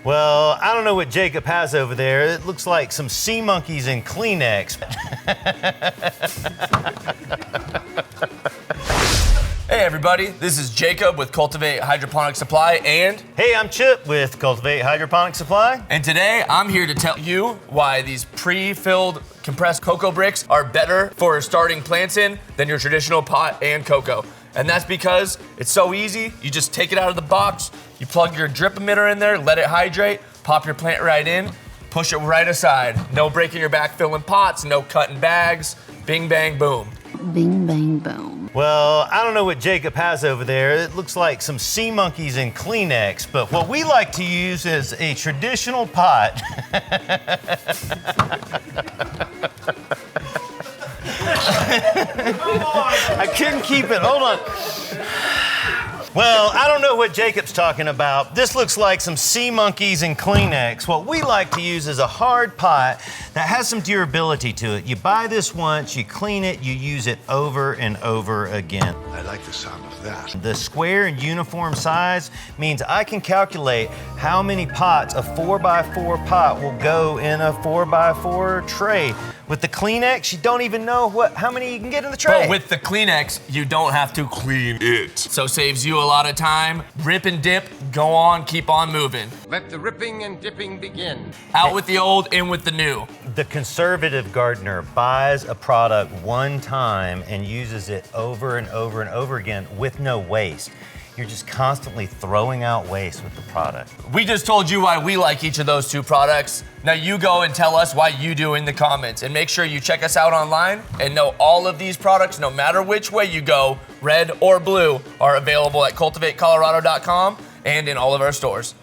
Well, I don't know what Jacob has over there. It looks like some sea monkeys and Kleenex. Hey everybody, this is Jacob with Cultivate Hydroponic Supply and... Hey, I'm Chip with Cultivate Hydroponic Supply. And today I'm here to tell you why these pre-filled compressed cocoa bricks are better for starting plants in than your traditional pot and cocoa. And that's because it's so easy. You just take it out of the box, you plug your drip emitter in there, let it hydrate, pop your plant right in, push it right aside. No breaking your back filling pots, no cutting bags, bing, bang, boom. Bing, bang, boom. Well, I don't know what Jacob has over there. It looks like some sea monkeys and Kleenex, but what we like to use is a traditional pot. I couldn't keep it. Hold on. Well, I don't know what Jacob's talking about. This looks like some sea monkeys and Kleenex. What we like to use is a hard pot that has some durability to it. You buy this once, you clean it, you use it over and over again. I like the sound of that. The square and uniform size means I can calculate how many pots a 4x4 pot will go in a 4x4 tray. With the Kleenex, you don't even know how many you can get in the tray. But with the Kleenex, you don't have to clean it. So saves you a lot of time. Rip and dip, go on, keep on moving. Let the ripping and dipping begin. Out with the old, in with the new. The conservative gardener buys a product one time and uses it over and over and over again with no waste. You're just constantly throwing out waste with the product. We just told you why we like each of those two products. Now you go and tell us why you do in the comments. And make sure you check us out online and know all of these products, no matter which way you go, red or blue, are available at cultivatecolorado.com and in all of our stores.